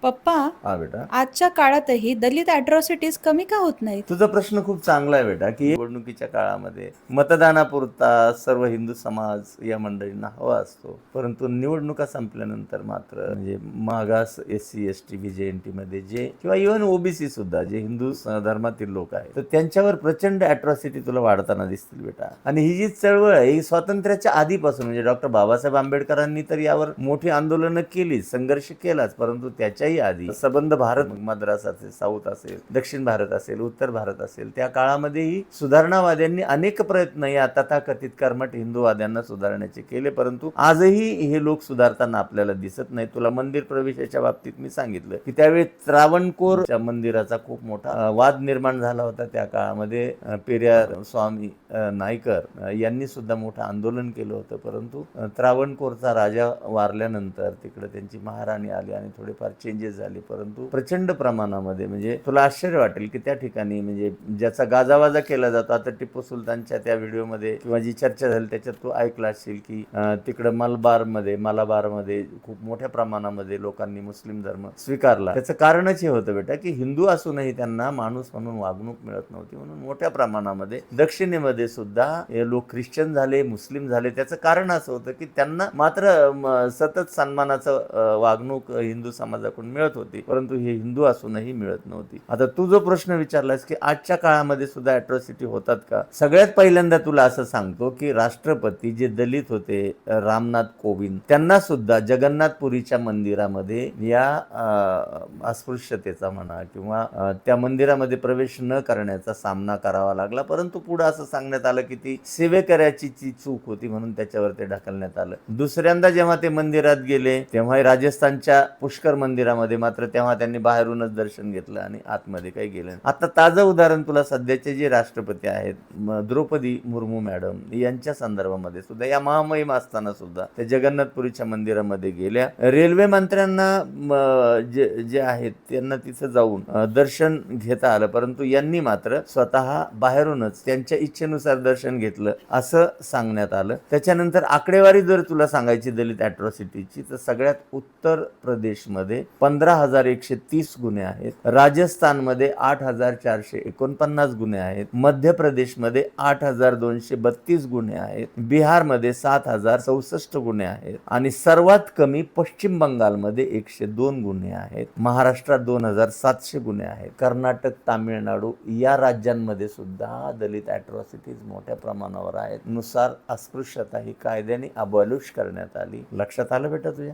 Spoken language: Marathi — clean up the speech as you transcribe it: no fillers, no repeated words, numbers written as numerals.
पप्पा, हा बेटा. आजच्या काळातही दलित अॅट्रॉसिटीज कमी का होत नाहीत? तुझा प्रश्न खूप चांगला आहे बेटा, की निवडणुकीच्या काळामध्ये मतदानापुरता सर्व हिंदू समाज या मंडळींना हवा असतो, परंतु निवडणुका संपल्यानंतर मात्र म्हणजे मागास SC ST VJNT मध्ये जे किंवा इव्हन OBC सुद्धा जे हिंदू धर्मातील लोक आहेत, तर त्यांच्यावर प्रचंड अॅट्रॉसिटी तुला वाढताना दिसतील बेटा. आणि ही जी चळवळ आहे ही स्वातंत्र्याच्या आधीपासून म्हणजे डॉक्टर बाबासाहेब आंबेडकरांनी तर यावर मोठी आंदोलनं केली, संघर्ष केलाच, परंतु त्याच्याही आधी सबंध भारत, मद्रास असेल, साऊथ असेल, दक्षिण भारत असेल, उत्तर भारत असेल, त्या काळामध्येही सुधारणावाद्यांनी अनेक प्रयत्न या तथाकथित कर्मठ हिंदूवाद्यांना सुधारण्याचे केले, परंतु आजही हे लोक सुधारताना आपल्याला दिसत नाही. तुला मंदिर प्रवेशाच्या बाबतीत मी सांगितलं की त्यावेळी त्रावणकोरच्या मंदिराचा खूप मोठा वाद निर्माण झाला होता. त्या काळामध्ये पेरियार स्वामी नायकर यांनी सुद्धा मोठं आंदोलन केलं होतं, परंतु त्रावणकोरचा राजा वारल्यानंतर तिकडे त्यांची महाराणी आली आणि थोडेफार चेंजेस झाले, परंतु प्रचंड प्रमाणामध्ये म्हणजे तुला आश्चर्य वाटेल की त्या ठिकाणी म्हणजे ज्याचा गाजावाजा केला जातो, आता टिपू सुलतानच्या त्या व्हिडिओमध्ये किंवा जी चर्चा झाली त्याच्यात तू ऐकला असेल की तिकडे मलाबारमध्ये खूप मोठ्या प्रमाणामध्ये लोकांनी मुस्लिम धर्म स्वीकारला. त्याचं कारणच हे होतं बेटा की हिंदू असूनही त्यांना माणूस म्हणून वागणूक मिळत नव्हती, म्हणून मोठ्या प्रमाणामध्ये दक्षिणेमध्ये सुद्धा हे लोक ख्रिश्चन झाले, मुस्लिम झाले. त्याचं कारण असं होतं की त्यांना मात्र सतत सन्मानाचं वागणूक हिंदू समाजाकडून मिळत होती, परंतु हे हिंदू असूनही मिळत नव्हती. आता तू जो प्रश्न विचारलास की आजच्या काळामध्ये सुद्धा अॅट्रॉसिटी होतात का, सगळ्यात पहिल्यांदा तुला असं सांगतो की राष्ट्रपती जे दलित होते रामनाथ कोविंद, त्यांना सुद्धा जगन्नाथपुरीच्या मंदिरामध्ये या अस्पृश्यतेचा म्हणा किंवा त्या मंदिरामध्ये प्रवेश न करण्याचा सामना करावा लागला, परंतु पुढे असं सांगण्यात आलं की ती सेवेकऱ्याची चूक होती म्हणून त्याच्यावर ते ढकलण्यात आलं. दुसऱ्यांदा जेव्हा ते मंदिरात गेले तेव्हा राजस्थानच्या पुष्कर मंदिरामध्ये मात्र तेव्हा त्यांनी बाहेरूनच दर्शन घेतलं आणि आतमध्ये काही गेलं. आता ताजं उदाहरण तुला सध्याचे जे राष्ट्रपती आहेत द्रौपदी मुर्मू मॅडम यांच्या संदर्भामध्ये सुद्धा या महामहिम असताना सुद्धा त्या जगन्नाथपुरीच्या मंदिरामध्ये गेल्या. रेल्वे मंत्र्यांना जे आहेत त्यांना तिथं जाऊन दर्शन घेता आलं, परंतु यांनी मात्र स्वतः बाहेरूनच त्यांच्या इच्छेनुसार दर्शन घेतलं असं सांगण्यात आलं. त्याच्यानंतर आकडेवारी जर तुला सांगायची दलित अॅट्रॉसिटीची तर सगळ्यात उत्तर प्रदेशमध्ये 15,130 गुन्हे आहेत, राजस्थानमध्ये 8,449 गुन्हे आहेत, मध्य प्रदेशमध्ये 8,232 गुन्हे आहेत, बिहारमध्ये 7,064 गुन्हे आहेत आणि सर्वात कमी पश्चिम बंगालमध्ये 102 गुन्हे आहेत, महाराष्ट्रात 2,700 गुन्हे आहेत, कर्नाटक, तामिळनाडू या राज्यांमध्ये सुद्धा दलित अॅट्रॉसिटीज मोठ्या प्रमाणावर आहेत. नुसार अस्पृश्यता ही कायद्याने अबॉलिश करण्यात आली. लक्षात आलं बेटा तुझ्या?